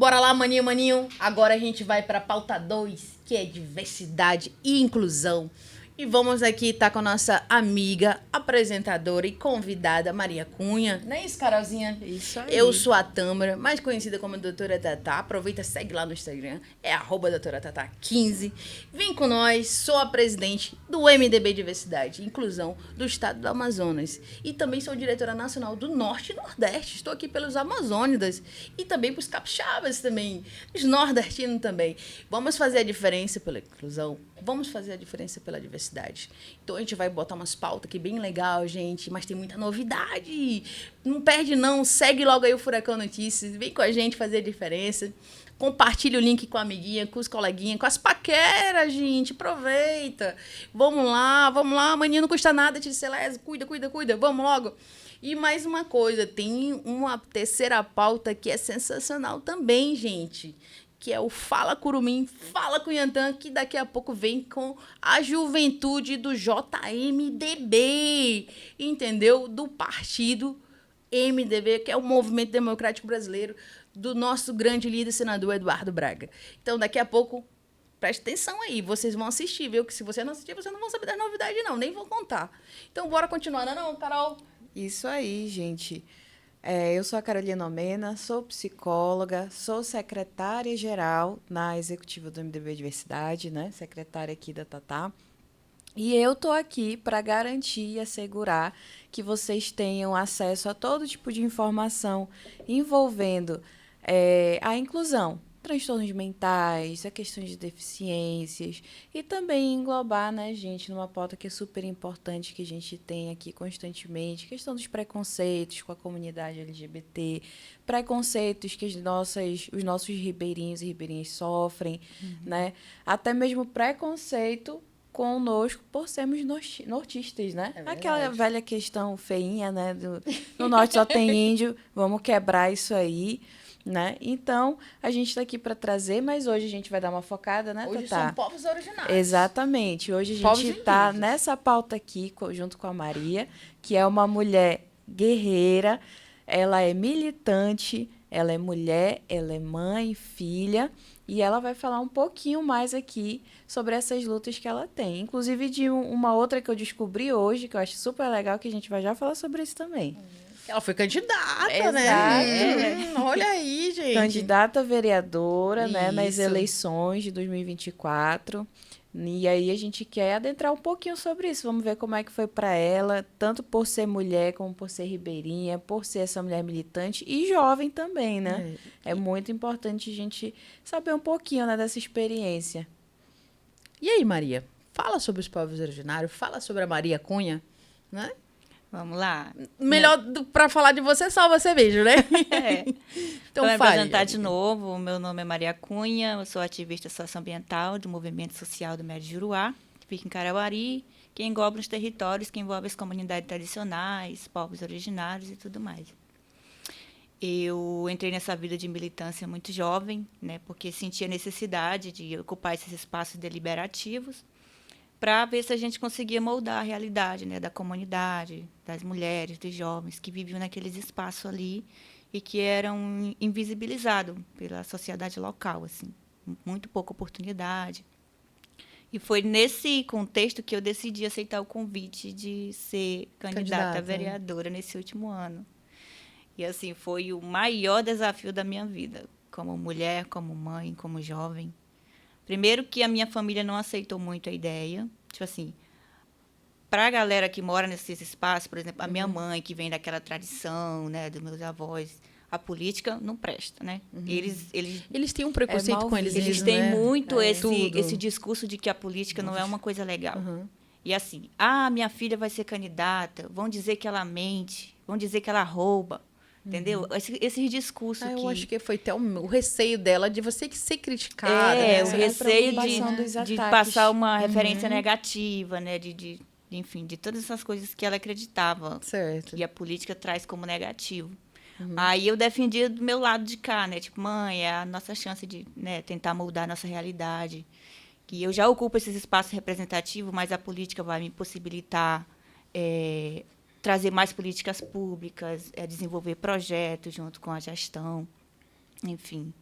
Bora lá, maninho, maninho. Agora a gente vai para a pauta 2, que é diversidade e inclusão. E vamos aqui estar com a nossa amiga, apresentadora e convidada, Maria Cunha. Não é isso, Carolzinha? Isso aí. Eu sou a Tâmara, mais conhecida como Doutora Tatá. Aproveita, segue lá no Instagram. É @Doutora Tatá 15. Vem com nós, sou a presidente do MDB Diversidade e Inclusão do Estado do Amazonas. E também sou diretora nacional do Norte e Nordeste. Estou aqui pelos Amazônidas e também para os capixabas também, os nordestinos também. Vamos fazer a diferença pela inclusão. Vamos fazer a diferença pela diversidade. Então a gente vai botar umas pautas aqui bem legal, gente, mas tem muita novidade. Não perde não, segue logo aí o Furacão Notícias, vem com a gente fazer a diferença. Compartilha o link com a amiguinha, com os coleguinhas, com as paqueras, gente. Aproveita. Vamos lá, amanhã não custa nada, Tia Celeste. Cuida, vamos logo. E mais uma coisa, tem uma terceira pauta que é sensacional também, gente, que é o Fala Curumim, Fala Cunhantã, que daqui a pouco vem com a juventude do JMDB, entendeu? Do partido MDB, que é o Movimento Democrático Brasileiro, do nosso grande líder, senador Eduardo Braga. Então, daqui a pouco, preste atenção aí, vocês vão assistir, viu? Que se você não assistir, vocês não vão saber das novidades, não, nem vou contar. Então, bora continuar, não, Carol? Isso aí, gente. Eu sou a Carolina Omena, sou psicóloga, sou secretária-geral na executiva do MDB Diversidade, né? Secretária aqui da Tatá. E eu tô aqui para garantir e assegurar que vocês tenham acesso a todo tipo de informação envolvendo a inclusão, transtornos mentais, a questões de deficiências e também englobar, né, gente, numa pauta que é super importante que a gente tem aqui constantemente, questão dos preconceitos com a comunidade LGBT, preconceitos que os nossos ribeirinhos e ribeirinhas sofrem, né, até mesmo preconceito conosco por sermos nortistas, né? Aquela velha questão feinha, né? No norte só tem índio, vamos quebrar isso aí, né? Então, a gente está aqui para trazer, mas hoje a gente vai dar uma focada, né, Hoje Tatá? são povos originários. Exatamente. Hoje a Povos gente está indígenas. nessa pauta aqui, junto com a Maria, que é uma mulher guerreira, ela é militante, ela é mulher, ela é mãe, filha, e ela vai falar um pouquinho mais aqui sobre essas lutas que ela tem. Inclusive de uma outra que eu descobri hoje, que eu acho super legal, que a gente vai já falar sobre isso também. Ela foi candidata, Exato. né? Olha aí, gente. Candidata a vereadora, né, nas Isso. eleições de 2024. E aí a gente quer adentrar um pouquinho sobre isso. Vamos ver como é que foi para ela, tanto por ser mulher, como por ser ribeirinha, por ser essa mulher militante e jovem também, né? É muito importante a gente saber um pouquinho, né, dessa experiência. E aí, Maria? Fala sobre os povos originários, fala sobre a Maria Cunha, né? Vamos lá. Melhor para falar de você, só você mesmo, né? Então, Vou me fale. apresentar de novo. Meu nome é Maria Cunha, eu sou ativista socioambiental do Movimento Social do Médio Juruá, que fica em Carauari, que engloba os territórios que envolvem as comunidades tradicionais, povos originários e tudo mais. Eu entrei nessa vida de militância muito jovem, né, porque sentia necessidade de ocupar esses espaços deliberativos para ver se a gente conseguia moldar a realidade, né, da comunidade, das mulheres, dos jovens que viviam naqueles espaços ali e que eram invisibilizados pela sociedade local, assim, muito pouca oportunidade. E foi nesse contexto que eu decidi aceitar o convite de ser candidata a vereadora nesse último ano. E, assim, foi o maior desafio da minha vida, como mulher, como mãe, como jovem. Primeiro que a minha família não aceitou muito a ideia. Tipo assim, para a galera que mora nesses espaços, por exemplo, a minha mãe, que vem daquela tradição, né, dos meus avós, a política não presta, né? Eles têm um preconceito com eles mesmos, têm né? muito esse discurso de que a política não é uma coisa legal. E assim, minha filha vai ser candidata, vão dizer que ela mente, vão dizer que ela rouba. Entendeu? Esse discurso eu acho que foi até o receio dela de você ser criticada. É, né? o receio de passar uma referência Uhum. negativa, né? Enfim, de todas essas coisas que ela acreditava. Certo. Que a política traz como negativo. Aí eu defendia do meu lado de cá, né? Tipo, mãe, é a nossa chance de, né, tentar moldar a nossa realidade. Que eu já ocupo esses espaços representativos, mas a política vai me possibilitar trazer mais políticas públicas, desenvolver projetos junto com a gestão, enfim.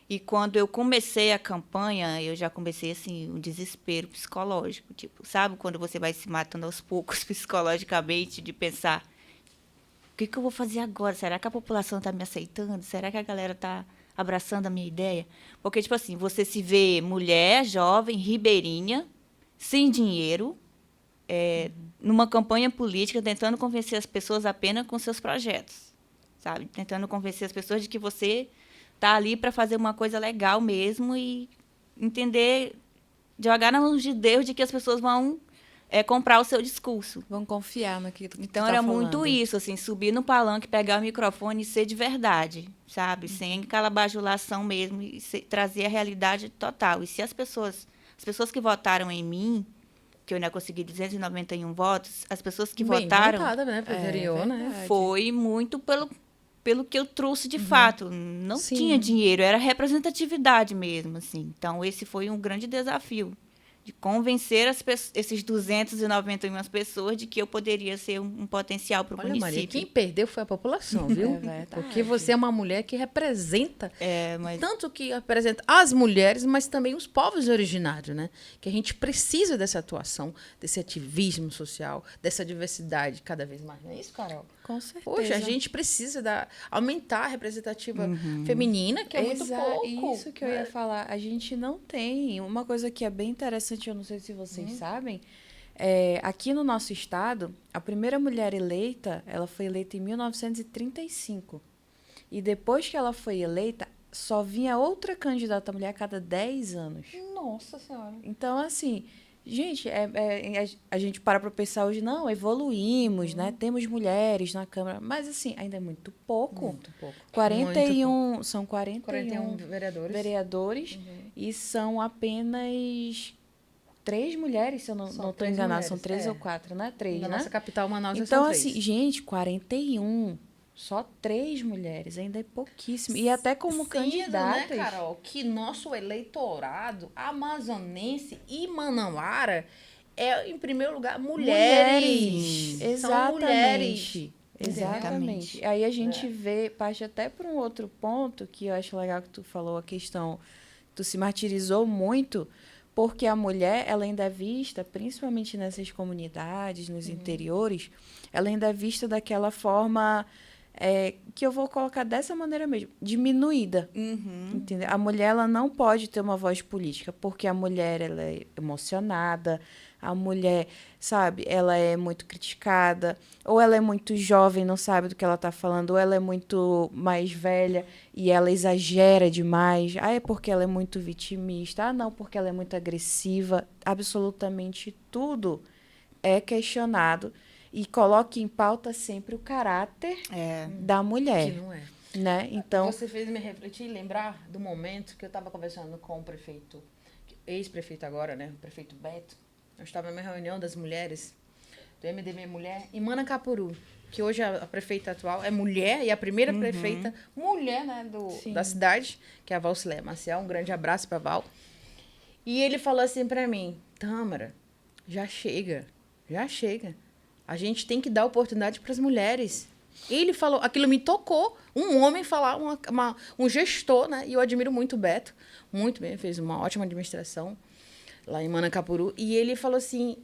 E quando eu comecei a campanha, eu já comecei, assim, um desespero psicológico. Tipo, sabe quando você vai se matando aos poucos psicologicamente, de pensar, o que eu vou fazer agora? Será que a população está me aceitando? Será que a galera está abraçando a minha ideia? Porque, tipo assim, você se vê mulher, jovem, ribeirinha, sem dinheiro, numa campanha política, tentando convencer as pessoas apenas com seus projetos, sabe? Tentando convencer as pessoas de que você está ali para fazer uma coisa legal mesmo e entender, jogar na luz de Deus de que as pessoas vão comprar o seu discurso. Vão confiar naquilo que Então, tu tá era falando. muito isso, assim, subir no palanque, pegar o microfone e ser de verdade, sabe? Sem aquela bajulação mesmo, e trazer a realidade total. E se as pessoas que votaram em mim, que eu ainda consegui 291 votos, as pessoas que Bem votaram votada, né? Pro interior, né? verdade. foi muito pelo que eu trouxe de fato. Não Sim. tinha dinheiro, era representatividade mesmo, assim. Então, esse foi um grande desafio, de convencer esses 291 pessoas de que eu poderia ser um potencial para o Olha, município. Maria, quem perdeu foi a população, viu? É verdade. Porque você é uma mulher que representa, Mas tanto que representa as mulheres, mas também os povos originários, né? Que a gente precisa dessa atuação, desse ativismo social, dessa diversidade cada vez mais. Não é isso, Carol? Com certeza. Poxa, a gente precisa aumentar a representativa feminina, que é muito pouco. Isso que eu ia falar. A gente não tem. Uma coisa que é bem interessante, eu não sei se vocês sabem, aqui no nosso estado, a primeira mulher eleita, ela foi eleita em 1935. E depois que ela foi eleita, só vinha outra candidata mulher a cada 10 anos. Nossa Senhora. Então, assim, gente, a gente para pensar hoje, não, evoluímos, né? Temos mulheres na Câmara, mas, assim, ainda é muito pouco. Muito pouco. 41, são 41 41 vereadores. vereadores e são apenas 3 mulheres, se eu não São estou 3 enganada, mulheres, são 3 ou 4, né? 3, Na né? nossa capital, Manaus, Então, são 3. assim, gente, 41, só 3 mulheres, ainda é pouquíssimo. E até como Sendo, candidatas. né, Carol, que nosso eleitorado amazonense e manauara é, em primeiro lugar, mulheres. São mulheres. Exatamente. Aí a gente vê, parte até para um outro ponto que eu acho legal que tu falou, a questão, tu se martirizou muito, porque a mulher, ela ainda é vista, principalmente nessas comunidades, nos interiores, ela ainda é vista daquela forma, que eu vou colocar dessa maneira mesmo, diminuída. Entendeu? A mulher, ela não pode ter uma voz política, porque a mulher, ela é emocionada, a mulher, sabe, ela é muito criticada, ou ela é muito jovem, não sabe do que ela está falando, ou ela é muito mais velha e ela exagera demais. Ah, é porque ela é muito vitimista. Ah, não, porque ela é muito agressiva. Absolutamente tudo é questionado e coloca em pauta sempre o caráter da mulher. Que não é. Né? Então, Você fez me refletir e lembrar do momento que eu estava conversando com o prefeito, ex-prefeito agora, né? O prefeito Beto. Nós estávamos numa reunião das mulheres do MDB Mulher em Manacapuru, que hoje a prefeita atual é mulher e a primeira prefeita mulher, né, da cidade, que é a Valcileia Maciel. Um grande abraço para Val. E ele falou assim para mim: Tâmara, já chega. A gente tem que dar oportunidade para as mulheres. Ele falou, aquilo me tocou, um homem falar, um gestor, né? E eu admiro muito o Beto, muito bem, fez uma ótima administração lá em Manacapuru. E ele falou assim,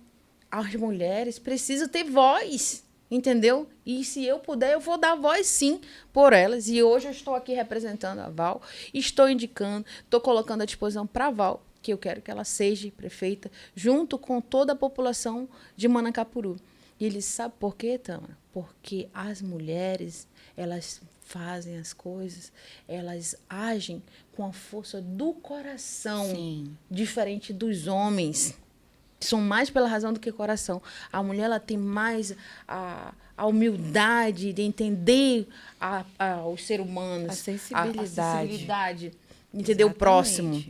as mulheres precisam ter voz, entendeu? E se eu puder, eu vou dar voz sim por elas. E hoje eu estou aqui representando a Val, estou indicando, estou colocando à disposição para a Val, que eu quero que ela seja prefeita, junto com toda a população de Manacapuru. E ele sabe por quê, Tâmara? Porque as mulheres, elas fazem as coisas, elas agem com a força do coração, diferente dos homens, que são mais pela razão do que coração. A mulher, ela tem mais a humildade de entender os seres humanos, a sensibilidade, entender o próximo.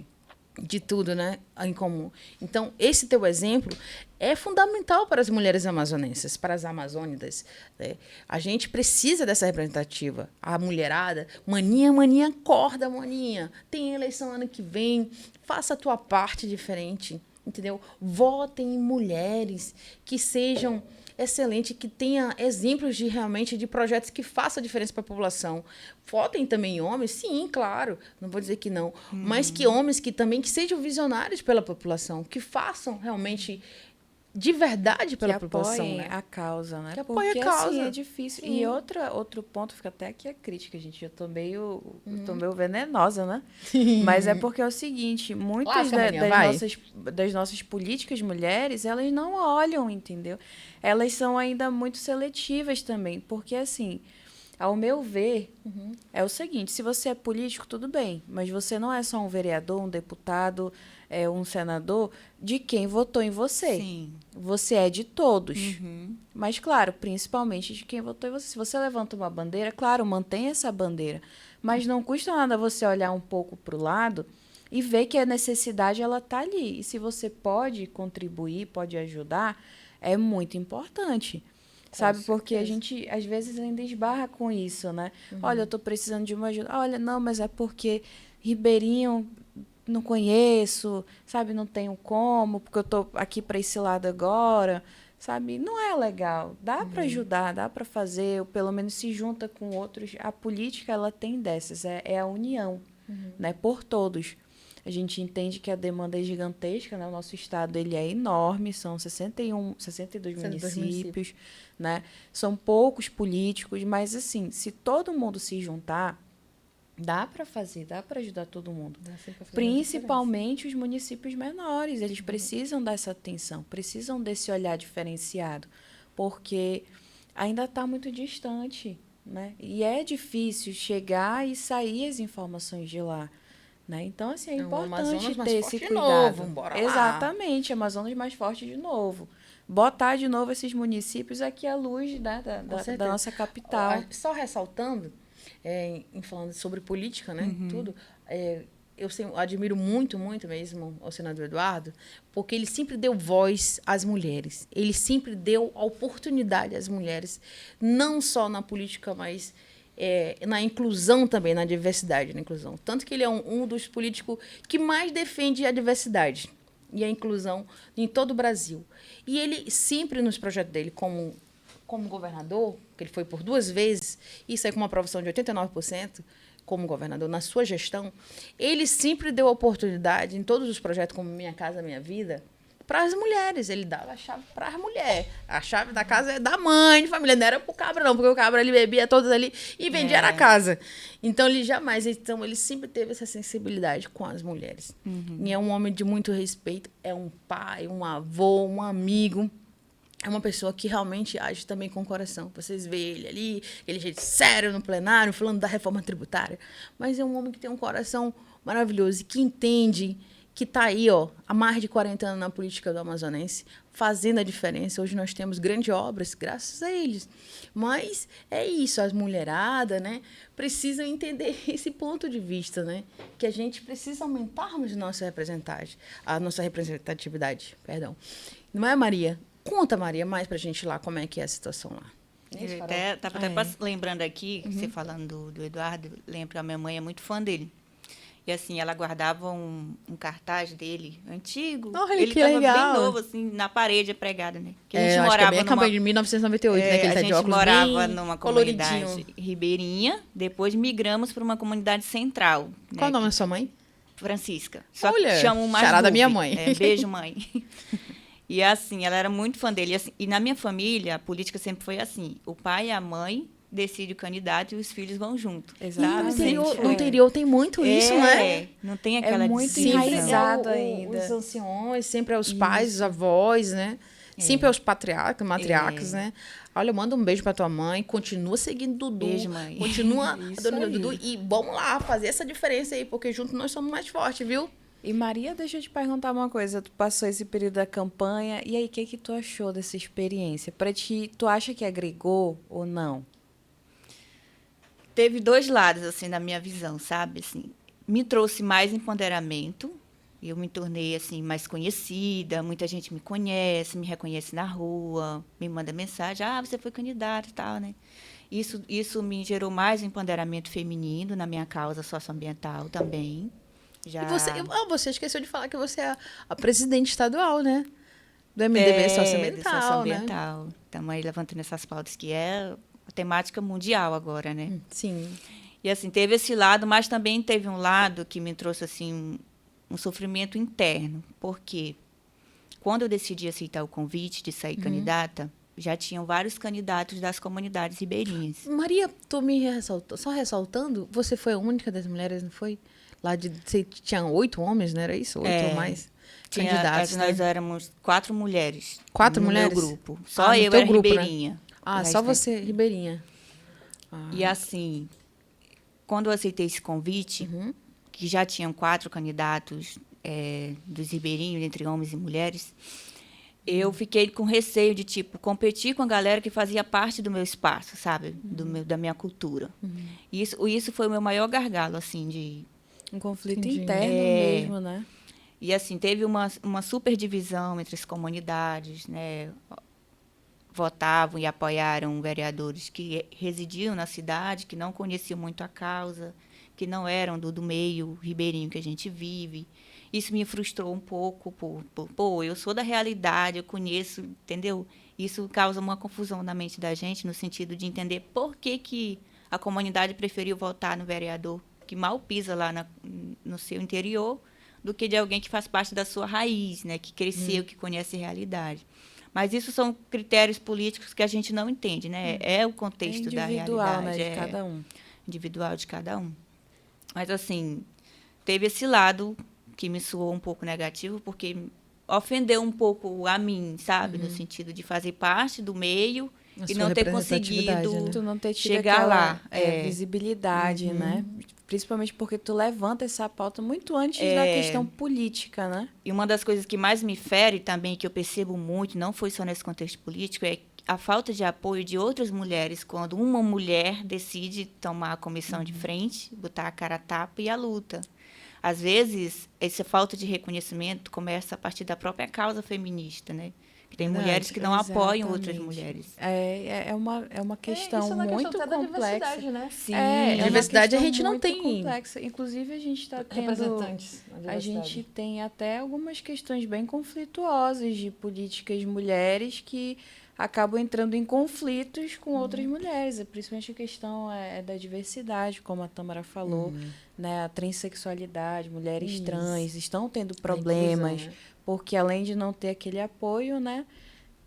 De tudo, né? Em comum. Então, esse teu exemplo é fundamental para as mulheres amazonenses, para as amazônidas. Né? A gente precisa dessa representativa. A mulherada, maninha, acorda, maninha. Tem eleição ano que vem. Faça a tua parte diferente, entendeu? Votem em mulheres que sejam excelente, que tenha exemplos de realmente de projetos que façam diferença para a população. Votem também em homens, sim, claro, não vou dizer que não, mas que homens que também que sejam visionários pela população, que façam realmente de verdade pela população, apoiem né? a causa, né? Que apoiem Porque a causa. assim, é difícil. Sim. E outro ponto, fica até aqui a crítica, gente. Eu tô meio venenosa, né? Mas é porque é o seguinte, muitas Lasca, maninha, vai. das nossas políticas mulheres, elas não olham, entendeu? Elas são ainda muito seletivas também. Porque, assim, ao meu ver, é o seguinte, se você é político, tudo bem. Mas você não é só um vereador, um deputado, um senador de quem votou em você. Sim. Você é de todos. Mas, claro, principalmente de quem votou em você. Se você levanta uma bandeira, claro, mantenha essa bandeira. Mas não custa nada você olhar um pouco para o lado e ver que a necessidade ela está ali. E se você pode contribuir, pode ajudar, é muito importante. Sabe? Porque a gente, às vezes, ainda esbarra com isso, né? Olha, eu estou precisando de uma ajuda. Olha, não, mas é porque Ribeirinho não conheço, sabe? Não tenho como, porque eu tô aqui para esse lado agora, sabe? Não é legal. Dá para ajudar, dá para fazer, ou pelo menos se junta com outros. A política, ela tem dessas, é a união, né? Por todos. A gente entende que a demanda é gigantesca, né? O nosso estado ele é enorme, são 62 municípios, né? São poucos políticos, mas assim, se todo mundo se juntar, dá para fazer, dá para ajudar todo mundo. Principalmente os municípios menores, eles precisam dessa atenção, precisam desse olhar diferenciado, porque ainda está muito distante, né? E é difícil chegar e sair as informações de lá. Né? Então, assim, é importante ter esse cuidado. Bora lá. Exatamente, Amazonas mais forte de novo. Botar de novo esses municípios aqui à luz, né, da nossa capital. Só ressaltando, em falando sobre política, né? Tudo, eu admiro muito, muito mesmo o senador Eduardo, porque ele sempre deu voz às mulheres. Ele sempre deu a oportunidade às mulheres, não só na política, mas na inclusão também, na diversidade, na inclusão. Tanto que ele é um dos políticos que mais defende a diversidade e a inclusão em todo o Brasil. E ele sempre, nos projetos dele, como governador, que ele foi por 2 vezes, e saiu com uma aprovação de 89%, como governador, na sua gestão, ele sempre deu oportunidade em todos os projetos, como Minha Casa Minha Vida, para as mulheres. Ele dava a chave para as mulheres. A chave da casa é da mãe de família, não era para o cabra, não, porque o cabra ele bebia todos ali e vendia na casa. Então, ele sempre teve essa sensibilidade com as mulheres. E é um homem de muito respeito, é um pai, um avô, um amigo. É uma pessoa que realmente age também com o coração. Vocês veem ele ali, aquele jeito sério no plenário, falando da reforma tributária. Mas é um homem que tem um coração maravilhoso e que entende que está aí, há mais de 40 anos na política do amazonense, fazendo a diferença. Hoje nós temos grandes obras, graças a eles. Mas é isso, as mulheradas, né, precisam entender esse ponto de vista, né, que a gente precisa aumentarmos a nossa representatividade. Perdão. Não é, Maria? Conta, Maria, mais pra gente lá como é que é a situação lá. Eu estava lembrando aqui, você falando do Eduardo, lembro que a minha mãe é muito fã dele. E, assim, ela guardava um cartaz dele, antigo. Olha, ele que estava legal. bem novo, assim, na parede pregado, né? Que a gente acho morava que é bem a campanha de 1998, né? Que ele tá de óculos morava bem numa coloridinho. comunidade ribeirinha, depois migramos para uma comunidade central. Qual o né? nome da sua mãe? Francisca. Só Olha, que chamam mais xará da Bubi. minha mãe. Beijo, mãe. E, assim, ela era muito fã dele. E, na minha família, a política sempre foi assim. O pai e a mãe decidem o candidato e os filhos vão junto. Exatamente. No interior tem muito isso, né? Não tem aquela muito divisão. enraizado ainda. Os anciões, sempre é os pais, os avós, né? Sempre é os matriarcas, né? Olha, manda um beijo pra tua mãe, continua seguindo Dudu. Beijo, mãe. Continua Isso dando aí. Dudu e vamos lá fazer essa diferença aí, porque juntos nós somos mais fortes, viu? E Maria, deixa eu te perguntar uma coisa. Tu passou esse período da campanha, e aí, o que tu achou dessa experiência? Pra ti, tu acha que agregou ou não? Teve 2 lados, assim, na minha visão, sabe? Assim, me trouxe mais empoderamento. Eu me tornei, assim, mais conhecida. Muita gente me conhece, me reconhece na rua, me manda mensagem. Ah, você foi candidata e tal, né? Isso me gerou mais empoderamento feminino na minha causa socioambiental também. Já... E você esqueceu de falar que você é a presidente estadual, né? Do MDB de socioambiental, né? socioambiental. Estamos aí levantando essas pautas, que é a temática mundial agora, né? Sim. E assim, teve esse lado, mas também teve um lado que me trouxe assim um sofrimento interno. Por quê? Quando eu decidi aceitar o convite de sair candidata, já tinham vários candidatos das comunidades ribeirinhas. Maria, tô me ressaltando, só ressaltando, você foi a única das mulheres, não foi? Lá de. Você tinha 8 homens, não era isso? 8 ou mais? Candidatos, Nós né? éramos 4 mulheres. 4 no mulheres? meu grupo. Só No eu teu era grupo, né? ribeirinha. Ah, O só resto você, ribeirinha. E assim, quando eu aceitei esse convite, que já tinham 4 candidatos dos ribeirinhos, entre homens e mulheres, eu fiquei com receio de, tipo, competir com a galera que fazia parte do meu espaço, sabe? Da minha cultura. Isso foi o meu maior gargalo, assim, de... Um conflito Entendi. interno mesmo, né? E, assim, teve uma super divisão entre as comunidades, né? Votavam e apoiaram vereadores que residiam na cidade, que não conheciam muito a causa, que não eram do meio ribeirinho que a gente vive. Isso me frustrou um pouco. Pô, eu sou da realidade, eu conheço, entendeu? Isso causa uma confusão na mente da gente, no sentido de entender por que a comunidade preferiu votar no vereador que mal pisa lá no seu interior, do que de alguém que faz parte da sua raiz, né? Que cresceu, que conhece a realidade. Mas isso são critérios políticos que a gente não entende, né? É o contexto da Individual, realidade. né? De cada um. Individual de cada um. Mas, assim, teve esse lado que me soou um pouco negativo, porque ofendeu um pouco a mim, sabe? No sentido de fazer parte do meio A e sua não ter representatividade, conseguido né? Tu não ter tido chegar aquela lá. visibilidade, né? Principalmente porque tu levanta essa pauta muito antes da questão política, né? E uma das coisas que mais me fere também, que eu percebo muito, não foi só nesse contexto político, é a falta de apoio de outras mulheres quando uma mulher decide tomar a comissão de frente, botar a cara a tapa e a luta. Às vezes, essa falta de reconhecimento começa a partir da própria causa feminista, né? Tem Verdade. mulheres que não apoiam outras Exatamente. mulheres. É uma questão muito complexa. né? Sim. É uma Diversidade a questão gente não muito tem complexa. Inclusive, a gente está tendo... representantes na A diversidade. gente tem até algumas questões bem conflituosas de políticas de mulheres que acabam entrando em conflitos com outras mulheres. Principalmente a questão da diversidade, como a Tâmara falou, né? A transexualidade, mulheres Isso. trans estão tendo A problemas, inclusão, né? porque além de não ter aquele apoio, né?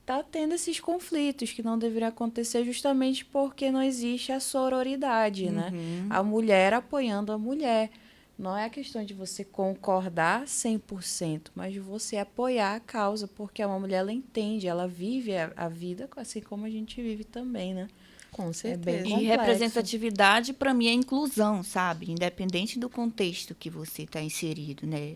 Tá tendo esses conflitos que não deveriam acontecer justamente porque não existe a sororidade, né? A mulher apoiando a mulher. Não é a questão de você concordar 100%, mas de você apoiar a causa, porque uma mulher, ela entende, ela vive a vida assim como a gente vive também, né? Com bem certeza. E complexo. representatividade, para mim, é inclusão, sabe? Independente do contexto que você está inserido, né?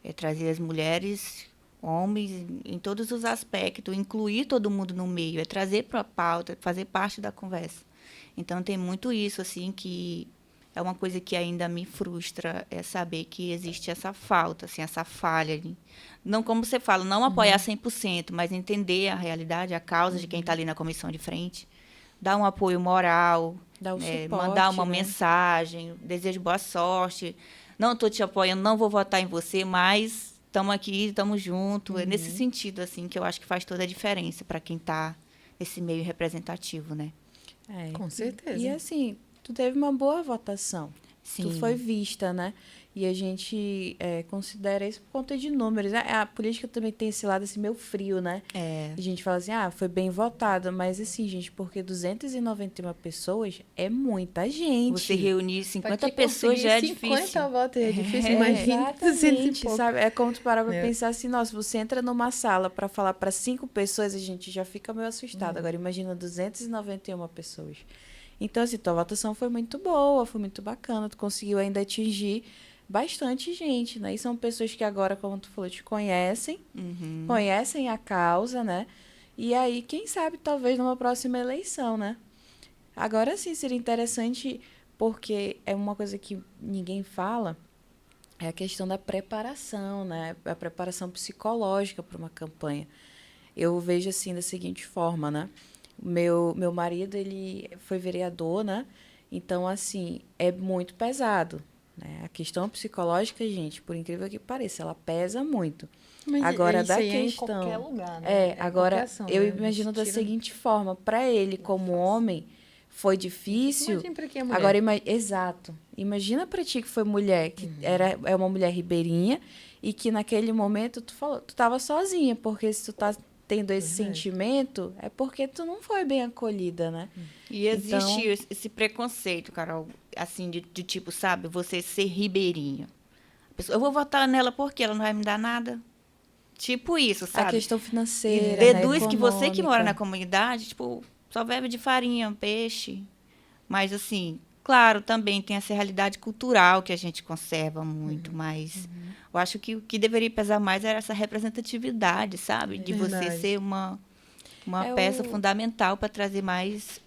É trazer as mulheres, homens, em todos os aspectos, incluir todo mundo no meio, é trazer para a pauta, fazer parte da conversa. Então, tem muito isso, assim, que é uma coisa que ainda me frustra, é saber que existe essa falta, assim, essa falha ali. Não, como você fala, não apoiar 100%, mas entender a realidade, a causa de quem está ali na comissão de frente, dar um apoio moral, Dar o né, suporte, mandar uma né? mensagem, desejo boa sorte. Não estou te apoiando, não vou votar em você, mas estamos aqui, estamos juntos. É nesse sentido, assim, que eu acho que faz toda a diferença para quem está nesse meio representativo, né? Com certeza. E assim, tu teve uma boa votação. Tu Sim. foi vista, né? E a gente considera isso por conta de números, né? A política também tem esse lado assim, meio frio, né? É. A gente fala assim, foi bem votado. Mas assim, gente, porque 291 pessoas é muita gente. Você reunir 50 Pra que pessoas já é 50 difícil. votos é difícil, imagina 200 e Exatamente, pouco. sabe? É como tu parar pra É. pensar assim, nossa, você entra numa sala para falar para 5 pessoas, a gente já fica meio assustado. Agora imagina 291 pessoas. Então, assim, tua votação foi muito boa, foi muito bacana. Tu conseguiu ainda atingir bastante gente, né? E são pessoas que agora, como tu falou, te conhecem, conhecem a causa, né? E aí, quem sabe, talvez numa próxima eleição, né? Agora sim, seria interessante, porque é uma coisa que ninguém fala, é a questão da preparação, né? A preparação psicológica para uma campanha. Eu vejo assim da seguinte forma, né? Meu marido, ele foi vereador, né? Então, assim, é muito pesado. né? A questão psicológica, gente, por incrível que pareça, ela pesa muito. Mas Agora, isso da aí é em questão... qualquer lugar, né? Em agora, qualquer ação, eu né? imagino da Tira- seguinte forma, para ele, como homem, foi difícil... Imagina pra quem é mulher. Agora, exato. Imagina para ti que foi mulher, que é uma mulher ribeirinha, e que naquele momento tu tava sozinha, porque se tu tá tendo esse sentimento, é porque tu não foi bem acolhida, né? E existe Então- esse preconceito, Carol, assim, de tipo, sabe, você ser ribeirinha. A pessoa, eu vou votar nela porque ela não vai me dar nada. Tipo isso, A sabe? questão E financeira, deduz né? que você que mora na Econômica. comunidade, tipo, só bebe de farinha, peixe. Mas, assim, claro, também tem essa realidade cultural que a gente conserva muito, mas eu acho que o que deveria pesar mais era essa representatividade, sabe? De você Verdade. ser uma É peça o- fundamental para trazer mais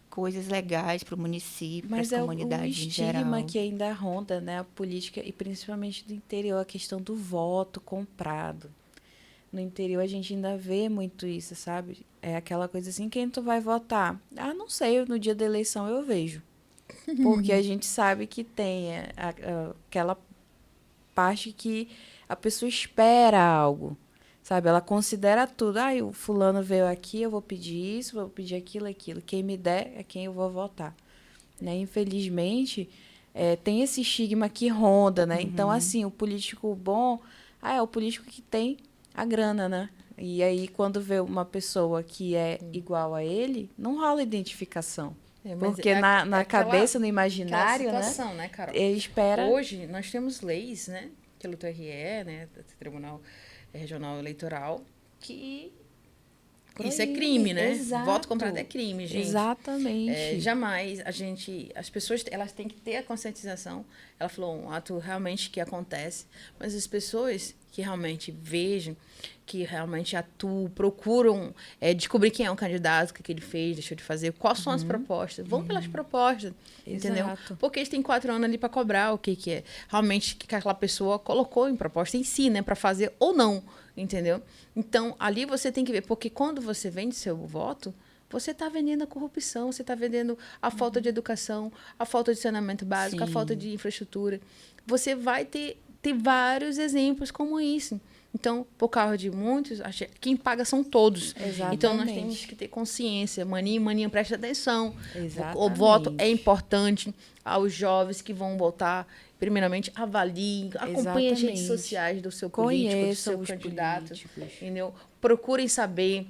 coisas legais para o município, para as Mas é o comunidades em estigma geral. que ainda ronda, né? A política, e principalmente do interior, a questão do voto comprado. No interior a gente ainda vê muito isso, sabe? É aquela coisa assim, quem tu vai votar? Ah, não sei, no dia da eleição eu vejo. Porque a gente sabe que tem aquela parte que a pessoa espera algo, sabe? Ela considera tudo. Ah, o fulano veio aqui, eu vou pedir isso, vou pedir aquilo, aquilo. Quem me der é quem eu vou votar. Né? Infelizmente, tem esse estigma que ronda, né? Então, assim, o político bom, é o político que tem a grana, né? E aí, quando vê uma pessoa que é igual a ele, não rola identificação. É, mas Porque é na aquela- cabeça, no aquela imaginário, né? situação, né, Carol? Ele espera... Hoje, nós temos leis, né? Pelo TRE, né? Tribunal Regional Eleitoral, que isso é proíbe. crime, né? Exato. Voto comprado é crime, gente. Exatamente. Jamais as pessoas, elas têm que ter a conscientização. Ela falou um ato realmente que acontece, mas as pessoas que realmente vejam, que realmente atuam, procuram descobrir quem é o candidato, o que ele fez, deixou de fazer, quais são as propostas, vão pelas propostas, entendeu? Exato. Porque eles têm 4 anos ali para cobrar o que é realmente que aquela pessoa colocou em proposta em si, né, para fazer ou não, entendeu? Então, ali você tem que ver, porque quando você vende seu voto, você está vendendo a corrupção, você está vendendo a falta de educação, a falta de saneamento básico, a Sim. falta de infraestrutura. Você vai ter vários exemplos como isso. Então, por causa de muitos, quem paga são todos. Exatamente. Então, nós temos que ter consciência. Maninha, preste atenção. Exatamente. O voto é importante aos jovens que vão votar. Primeiramente, avaliem, acompanhem as redes Exatamente. sociais do seu político, do Conheçam seu os candidato. políticos. Entendeu? Procurem saber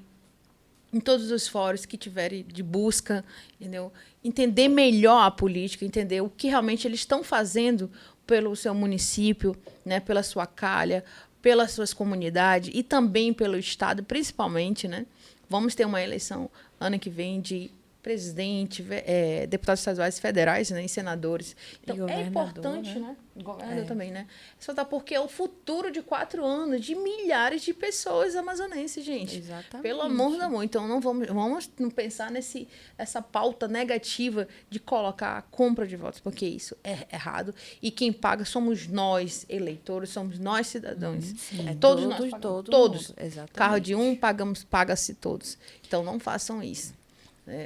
em todos os fóruns que tiverem de busca, entendeu? Entender melhor a política, entender o que realmente eles estão fazendo pelo seu município, né, pela sua calha, pelas suas comunidades e também pelo Estado, principalmente, né? Vamos ter uma eleição ano que vem de presidente, deputados estaduais e federais, né, e senadores. Então, é governador, importante, né? né? Governador também, né? Só tá porque é o futuro de 4 anos de milhares de pessoas amazonenses, gente. Exatamente. Pelo amor do amor. Então, não vamos não pensar essa pauta negativa de colocar a compra de votos, porque isso é errado. E quem paga somos nós, eleitores, somos nós, cidadãos. Todos nós pagamos. todo Todos. mundo. Exatamente. Carro de um, paga-se todos. Então, não façam isso.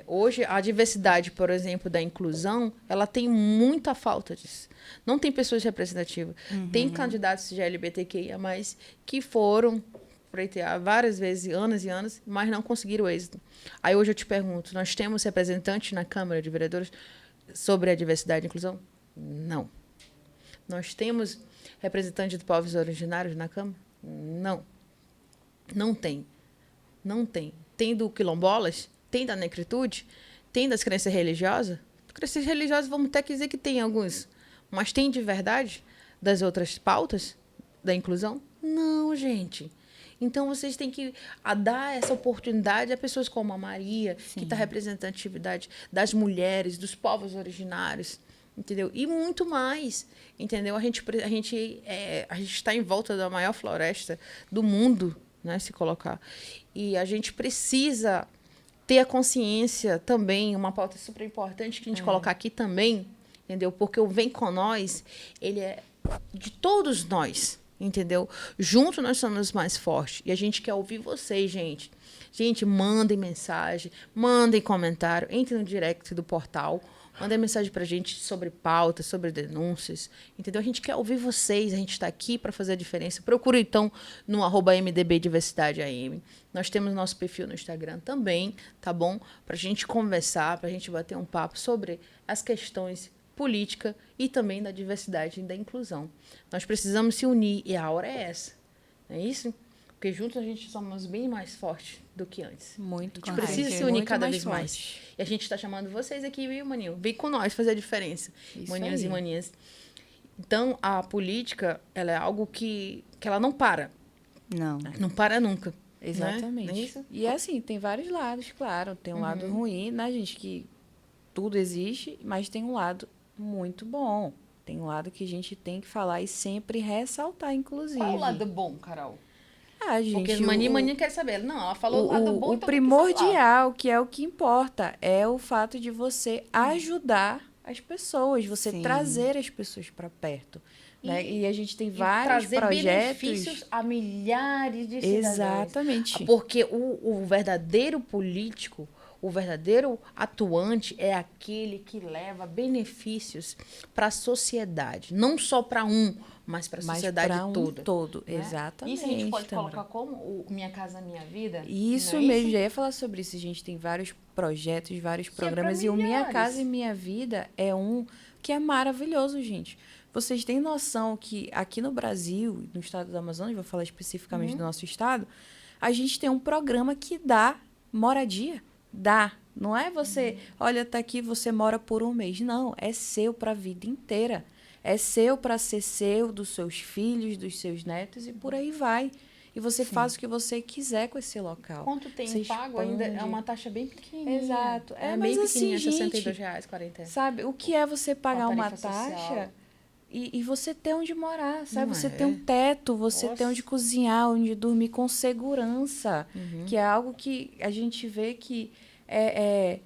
Hoje, a diversidade, por exemplo, da inclusão, ela tem muita falta disso. Não tem pessoas representativas. Tem candidatos de LGBTQIA+, que foram pleitear várias vezes, anos e anos, mas não conseguiram êxito. Aí hoje eu te pergunto, nós temos representantes na Câmara de Vereadores sobre a diversidade e inclusão? Não. Nós temos representantes de povos originários na Câmara? Não. Não tem. Não tem. Tem do quilombolas? Tem da negritude? Tem das crenças religiosas? Crenças religiosas, vamos até dizer que tem alguns. Mas tem de verdade das outras pautas da inclusão? Não, gente. Então, vocês têm que dar essa oportunidade a pessoas como a Maria, que está representando a atividade das mulheres, dos povos originários, entendeu? E muito mais, entendeu? A gente está em volta da maior floresta do mundo, né, se colocar. E a gente precisa ter a consciência também, uma pauta super importante que a gente colocar aqui também, entendeu? Porque o Vem Com Nós, ele é de todos nós, entendeu? Juntos nós somos mais fortes. E a gente quer ouvir vocês, gente. Gente, mandem mensagem, mandem comentário, entrem no direct do portal, mandem mensagem pra gente sobre pautas, sobre denúncias, entendeu? A gente quer ouvir vocês, a gente está aqui para fazer a diferença. Procure, então, no @MDB Diversidade AM. Nós temos nosso perfil no Instagram também, tá bom? Pra gente conversar, pra gente bater um papo sobre as questões política e também da diversidade e da inclusão. Nós precisamos se unir e a hora é essa. Não é isso? Porque juntos a gente somos bem mais fortes do que antes. Muito. A gente precisa se unir cada vez mais. E a gente está chamando vocês aqui, viu, maninho? Vem com nós fazer a diferença. Isso maninhos aí. e maninhas. Então, a política, ela é algo que ela não para. Não. Não para nunca. Exatamente. Não é isso? E assim, tem vários lados, claro. Tem um lado ruim, né, gente? Que tudo existe, mas tem um lado muito bom. Tem um lado que a gente tem que falar e sempre ressaltar, inclusive. Qual o lado bom, Carol? Ah, gente, Porque maninha quer saber. Não, ela falou o lado bom, o então primordial, que é o que importa, é o fato de você ajudar as pessoas, você Sim. trazer as pessoas para perto. Né? E a gente tem e vários trazer projetos. benefícios a milhares de cidadãos. Exatamente. Porque o verdadeiro político, o verdadeiro atuante é aquele que leva benefícios para a sociedade. Não só para um, mas para a Mas sociedade pra toda. todo. Né? Exatamente. Isso a gente pode Tamara. colocar como o Minha Casa Minha Vida? Isso não é mesmo, já ia falar sobre isso. A gente tem vários projetos, vários programas. pra E o Minha milhares. Casa e Minha Vida é um que é maravilhoso, gente. Vocês têm noção que aqui no Brasil, no estado do Amazonas, vou falar especificamente do nosso estado, a gente tem um programa que dá moradia. Dá. Não é você, olha, tá aqui, você mora por um mês. Não, é seu para a vida inteira. É seu para ser seu, dos seus filhos, dos seus netos e por aí vai. E você faz o que você quiser com esse local. Quanto tem Você pago ainda é expande. uma taxa bem pequenininha. Exato. É, Mas bem assim, pequenininha, gente, R$62, 40. Sabe, o que é você pagar uma tarifa taxa social. e você ter onde morar, sabe? Não Você é? ter um teto, você ter Nossa. onde cozinhar, onde dormir com segurança, Uhum. que é algo que a gente vê que é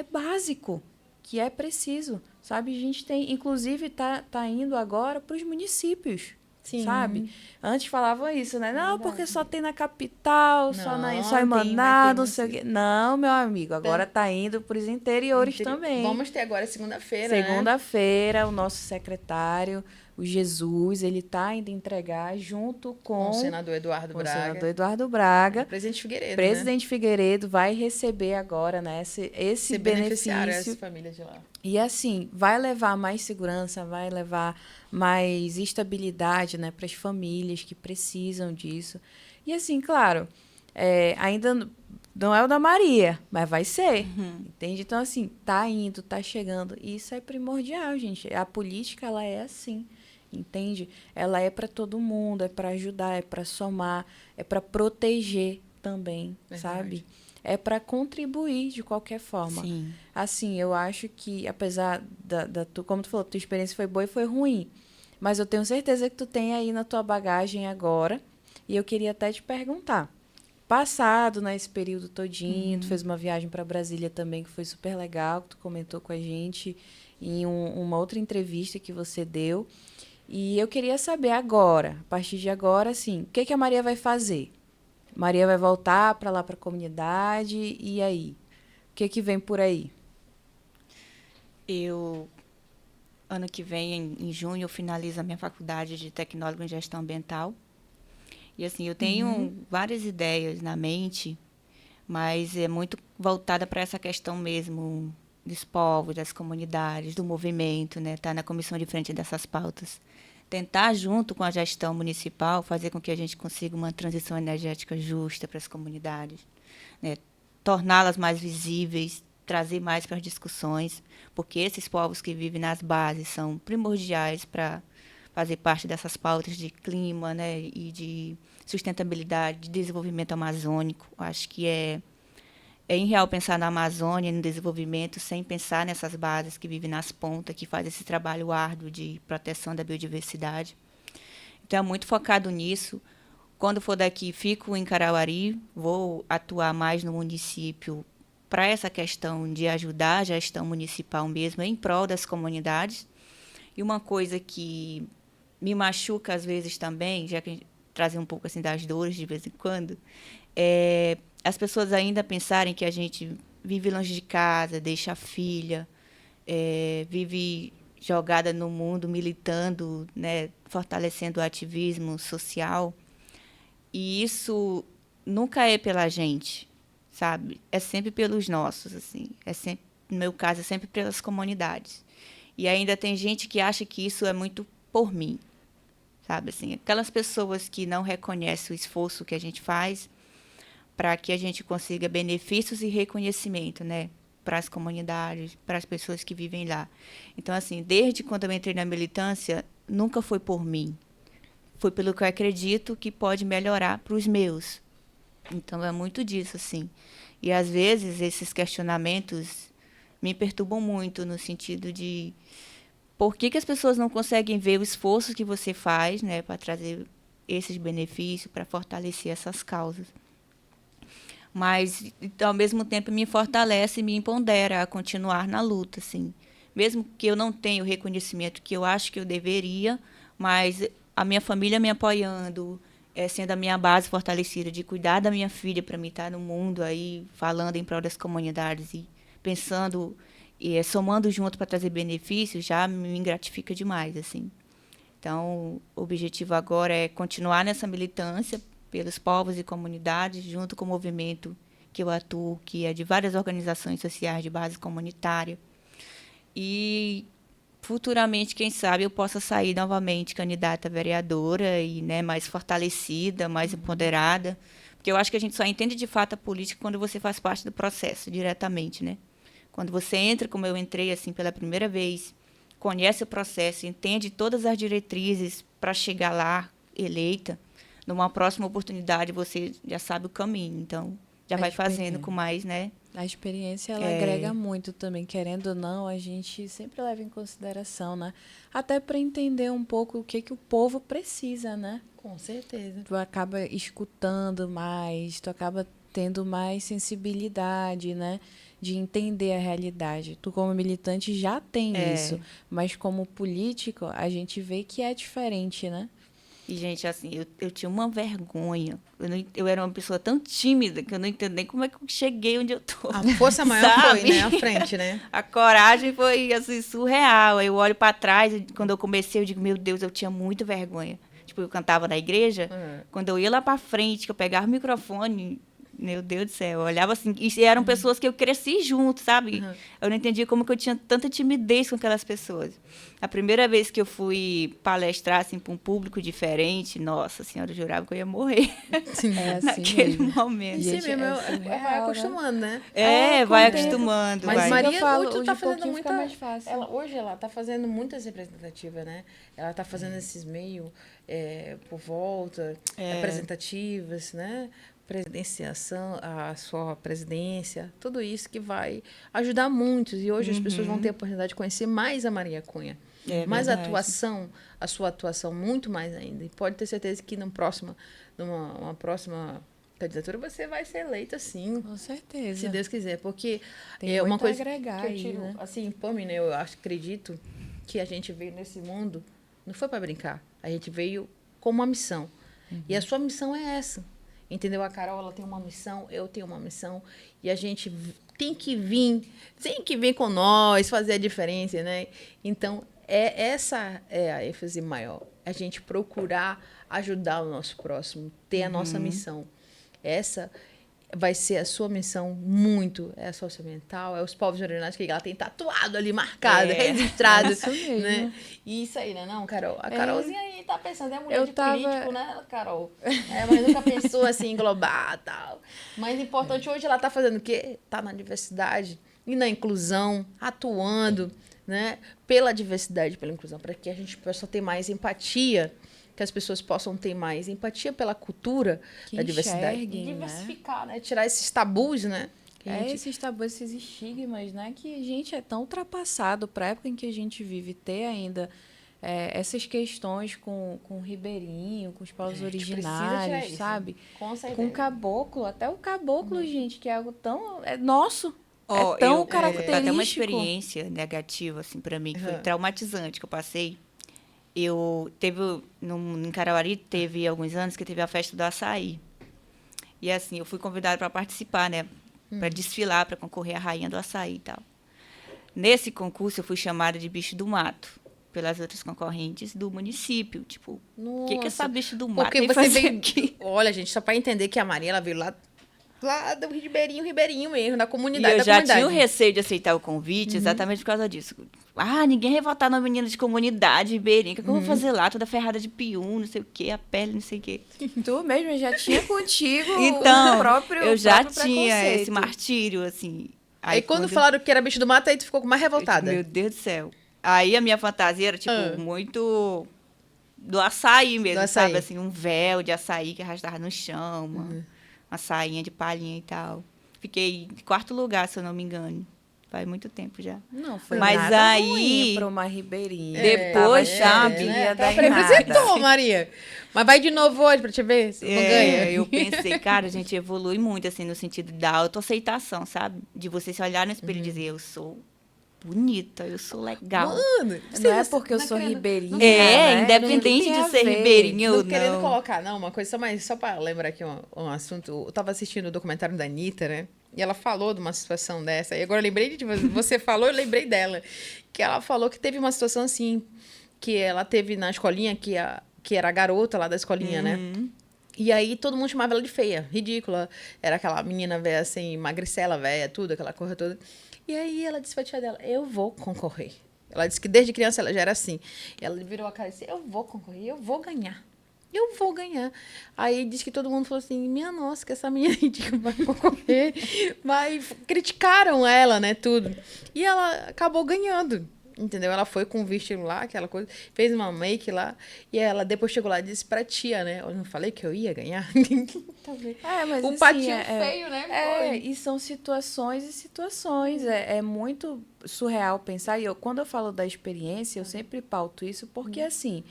básico, que é preciso, sabe? A gente tem, inclusive, tá indo agora para os municípios. Sim. Sabe? Antes falavam isso, né? Não, porque só tem na capital, só Não, só em tem, vai Manaus, ter não sei o quê. Não, meu amigo, agora tá indo para os interiores também. Vamos ter agora segunda-feira, né? Segunda-feira, o nosso secretário, o Jesus, ele tá indo entregar junto Com com o senador Eduardo o Braga. senador Eduardo Braga. Presidente Figueiredo, Presidente Figueiredo vai receber agora, né, esse Se beneficiar benefício. as famílias de lá. E assim, vai levar mais segurança, vai levar mais estabilidade, né, para as famílias que precisam disso. E assim, claro, ainda não é o da Maria, mas vai ser, entende? Então, assim, tá indo, tá chegando. E isso é primordial, gente. A política, ela é assim, entende? Ela é para todo mundo, é para ajudar, é para somar, é para proteger também, Verdade. sabe? É para contribuir de qualquer forma. Sim. Assim, eu acho que, apesar como tu falou, tua experiência foi boa e foi ruim, mas eu tenho certeza que tu tem aí na tua bagagem agora, e eu queria até te perguntar, passado, nesse período todinho, tu fez uma viagem para Brasília também, que foi super legal, que tu comentou com a gente em uma outra entrevista que você deu, e eu queria saber agora, a partir de agora, assim, o que a Maria vai fazer? Maria vai voltar para lá para a comunidade, e aí? O que vem por aí? Ano que vem, em junho, eu finalizo a minha faculdade de tecnólogo em gestão ambiental. E, assim, eu tenho várias ideias na mente, mas é muito voltada para essa questão mesmo dos povos, das comunidades, do movimento, né? Estar na comissão de frente dessas pautas. Tentar, junto com a gestão municipal, fazer com que a gente consiga uma transição energética justa para as comunidades, né? Torná-las mais visíveis, trazer mais para as discussões, porque esses povos que vivem nas bases são primordiais para fazer parte dessas pautas de clima, né, e de sustentabilidade, de desenvolvimento amazônico. Acho que é irreal pensar na Amazônia, no desenvolvimento, sem pensar nessas bases que vivem nas pontas, que fazem esse trabalho árduo de proteção da biodiversidade. Então, é muito focado nisso. Quando for daqui, fico em Carauari, vou atuar mais no município para essa questão de ajudar a gestão municipal mesmo em prol das comunidades. E uma coisa que me machuca às vezes também, já que a gente traz um pouco assim das dores de vez em quando, é as pessoas ainda pensarem que a gente vive longe de casa, deixa a filha, vive jogada no mundo, militando, né, fortalecendo o ativismo social. E isso nunca é pela gente, sabe? É sempre pelos nossos, assim. É sempre, no meu caso, é sempre pelas comunidades. E ainda tem gente que acha que isso é muito por mim, sabe? Assim, aquelas pessoas que não reconhecem o esforço que a gente faz para que a gente consiga benefícios e reconhecimento, né? Para as comunidades, para as pessoas que vivem lá. Então, assim, desde quando eu entrei na militância, nunca foi por mim. Foi pelo que eu acredito que pode melhorar para os meus. Então, é muito disso, assim. E, às vezes, esses questionamentos me perturbam muito, no sentido de por que as pessoas não conseguem ver o esforço que você faz, né, para trazer esses benefícios, para fortalecer essas causas. Mas, ao mesmo tempo, me fortalece e me empodera a continuar na luta, assim. Mesmo que eu não tenha o reconhecimento que eu acho que eu deveria, mas a minha família me apoiando, sendo a minha base fortalecida de cuidar da minha filha para mim estar no mundo aí, falando em prol das comunidades e pensando e somando junto para trazer benefícios, já me gratifica demais, assim. Então, o objetivo agora é continuar nessa militância pelos povos e comunidades, junto com o movimento que eu atuo, que é de várias organizações sociais de base comunitária. E, futuramente, quem sabe, eu possa sair novamente candidata a vereadora e, né, mais fortalecida, mais empoderada. Porque eu acho que a gente só entende, de fato, a política quando você faz parte do processo, diretamente, né? Quando você entra, como eu entrei, assim, pela primeira vez, conhece o processo, entende todas as diretrizes para chegar lá eleita, numa próxima oportunidade você já sabe o caminho, então já vai fazendo com mais, né? A experiência, ela agrega muito também, querendo ou não, a gente sempre leva em consideração, né? Até para entender um pouco o que o povo precisa, né? Com certeza. Tu acaba escutando mais, tu acaba tendo mais sensibilidade, né? De entender a realidade. Tu, como militante, já tem isso, mas como político, a gente vê que é diferente, né? E, gente, assim, eu tinha uma vergonha. Eu era uma pessoa tão tímida que eu não entendo nem como é que eu cheguei onde eu tô. A força maior foi, né? À frente, né? A coragem foi, assim, surreal. Aí eu olho para trás, quando eu comecei, eu digo, meu Deus, eu tinha muita vergonha. Tipo, eu cantava na igreja, quando eu ia lá para frente, que eu pegava o microfone, meu Deus do céu, eu olhava assim, e eram pessoas que eu cresci junto, sabe? Eu não entendia como que eu tinha tanta timidez com aquelas pessoas. A primeira vez que eu fui palestrar, assim, para um público diferente, nossa senhora, eu jurava que eu ia morrer. Sim, é assim naquele mesmo. momento. E Gente, sim mesmo, surreal, vai acostumando, né? Vai com o tempo. acostumando. Mas vai. Maria, eu falo, hoje tu hoje tá um fazendo pouquinho muita... fica mais fácil. Hoje ela tá fazendo muitas representativas, né? Ela tá fazendo esses meios por volta, representativas, né? Presidenciação, a sua presidência, tudo isso que vai ajudar muitos. E hoje as pessoas vão ter a oportunidade de conhecer mais a Maria Cunha. Mais a atuação, a sua atuação, muito mais ainda. E pode ter certeza que numa próxima candidatura você vai ser eleita, sim. Com certeza. Se Deus quiser. Porque Tem é uma muito a coisa agregar que eu aí, tiro, né? assim, Pami, né? Eu acredito que a gente veio nesse mundo, não foi para brincar. A gente veio com uma missão. E a sua missão é essa. Entendeu? A Carol, ela tem uma missão, eu tenho uma missão. E a gente tem que vir com nós, fazer a diferença, né? Então, essa é a ênfase maior. A gente procurar ajudar o nosso próximo, ter a nossa missão. Essa vai ser a sua missão muito. É a socioambiental, é os povos originários que ela tem tatuado ali, marcado, registrado. É isso mesmo. Né? E isso aí, né, não, Carol? A Carolzinha aí tá pensando, é mulher Eu de tava- político, né, Carol? Mas nunca pensou assim, englobar e tal. Mas o importante hoje, ela tá fazendo o quê? Tá na diversidade e na inclusão, atuando, né, pela diversidade, pela inclusão, para que a gente possa ter mais empatia, que as pessoas possam ter mais empatia pela cultura Que da diversidade. enxerguem, E né? diversificar, né? Tirar esses tabus, né? Que a gente- Esses tabus, esses estigmas, né? Que a gente é tão ultrapassado para a época em que a gente vive, ter ainda essas questões com o ribeirinho, com os povos gente precisa originários, tirar isso, sabe? com certeza. Com o caboclo, até o caboclo, gente, que é algo tão... É nosso. Ó, é tão eu- característico. Até uma experiência negativa, assim, para mim, que foi traumatizante que eu passei. Em Carauari, teve alguns anos que teve a festa do açaí. E assim, eu fui convidada para participar, né? Para desfilar, para concorrer à Rainha do Açaí e tal. Nesse concurso, eu fui chamada de bicho do mato pelas outras concorrentes do município. Tipo, o que é essa bicho do mato? Porque você veio aqui. Olha, gente, só para entender que a Maria, ela veio lá do Ribeirinho mesmo, da comunidade. E eu já tinha o receio de aceitar o convite exatamente por causa disso. Ah, ninguém vai votar numa menina de comunidade ribeirinha. O que eu vou fazer lá? Toda ferrada de pium, não sei o quê, a pele, não sei o quê. Tu mesmo já tinha contigo Então, o próprio eu já próprio tinha preconceito. esse martírio, assim. Aí quando falaram que era bicho do mato, aí tu ficou mais revoltada. Meu Deus do céu. Aí a minha fantasia era, tipo, muito do açaí mesmo, Do açaí. sabe? Assim, um véu de açaí que arrastava no chão, uma sainha de palhinha e tal. Fiquei em 4º lugar, se eu não me engano. Faz muito tempo já. Não foi Mas nada aí, ruim pra uma ribeirinha. depois, sabe, Não né? ia dar Ela em nada. representou, Maria. Mas vai de novo hoje pra te ver se não ganha. eu pensei, cara, a gente evolui muito, assim, no sentido da autoaceitação, sabe? De você se olhar no espelho e dizer, eu sou bonita, eu sou legal. Mano, Não é porque eu sou ribeirinha, É, né? independente Não tem a de ser ver. ribeirinha ou não querendo não. colocar, não, uma coisa só pra lembrar aqui um assunto. Eu tava assistindo o documentário da Anitta, né? E ela falou de uma situação dessa. E agora eu lembrei de você falou, eu lembrei dela. Que ela falou que teve uma situação assim, que ela teve na escolinha, que era a garota lá da escolinha, né? E aí todo mundo chamava ela de feia, ridícula. Era aquela menina velha, assim, magricela velha, tudo, aquela coisa toda. E aí ela disse pra tia dela, eu vou concorrer. Ela disse que desde criança ela já era assim. Ela virou a cara e disse, eu vou concorrer, eu vou ganhar. Eu vou ganhar. Aí disse que todo mundo falou assim, minha nossa, que essa menina ridícula vai concorrer. Mas criticaram ela, né, tudo. E ela acabou ganhando. Entendeu? Ela foi com o vestido lá, aquela coisa, fez uma make lá, e ela depois chegou lá e disse pra tia, né? Eu não falei que eu ia ganhar? Mas O assim, patinho feio, né? Foi. E são situações e situações. É muito surreal pensar. E quando eu falo da experiência, eu sempre pauto isso, porque assim,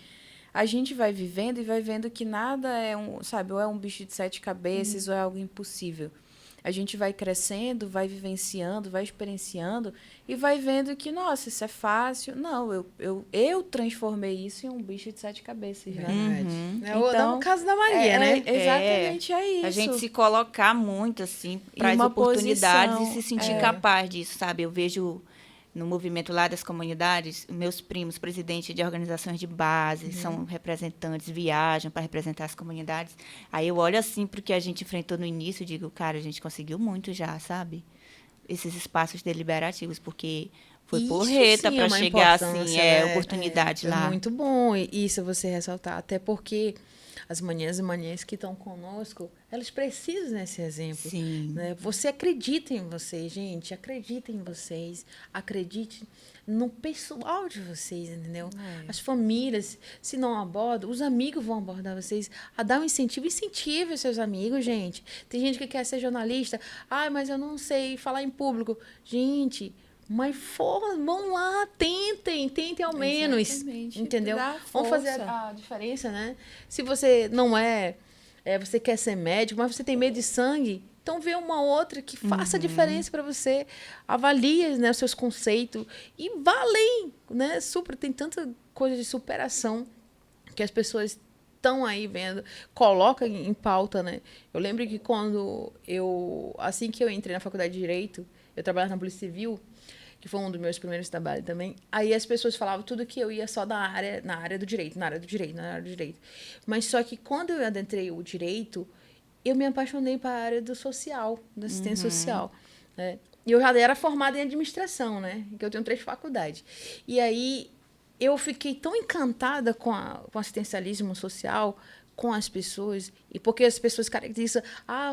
a gente vai vivendo e vai vendo que nada é sabe, ou é um bicho de 7 cabeças, ou é algo impossível. A gente vai crescendo, vai vivenciando, vai experienciando e vai vendo que, nossa, isso é fácil. Não, eu transformei isso em um bicho de 7 cabeças, né? Verdade. É o caso da Maria, né? Exatamente, é isso. A gente se colocar muito, assim, para as uma oportunidades posição, e se sentir capaz disso, sabe? Eu vejo no movimento lá das comunidades, meus primos, presidentes de organizações de base, são representantes, viajam para representar as comunidades. Aí eu olho assim para o que a gente enfrentou no início e digo, cara, a gente conseguiu muito já, sabe? Esses espaços deliberativos, porque foi porreta para chegar assim, oportunidade lá. É muito bom isso você ressaltar, até porque as manhãs e manhãs que estão conosco, elas precisam desse exemplo. Sim. Né? Você acredita em vocês, gente. Acredita em vocês. Acredite no pessoal de vocês, entendeu? As famílias, se não abordam, os amigos vão abordar vocês. A dar um incentivo. Incentive os seus amigos, gente. Tem gente que quer ser jornalista. Mas eu não sei falar em público. Gente... Mas vão lá, tentem ao menos. Exatamente. Entendeu? Dá Vamos fazer força. a diferença, né? Se você não você quer ser médico, mas você tem medo de sangue, então vê uma outra que faça a diferença para você. Avalie, né, os seus conceitos e vá além, né? Tem tanta coisa de superação que as pessoas estão aí vendo, coloca em pauta, né? Eu lembro que assim que eu entrei na faculdade de Direito, eu trabalhava na Polícia Civil, que foi um dos meus primeiros trabalhos também. Aí as pessoas falavam tudo que eu ia só na área do direito. Mas só que quando eu adentrei o direito, eu me apaixonei para a área do social, da assistência social. Né? E eu já era formada em administração, né? Que eu tenho 3 faculdades. E aí eu fiquei tão encantada com o assistencialismo social, com as pessoas, e porque as pessoas caracterizam,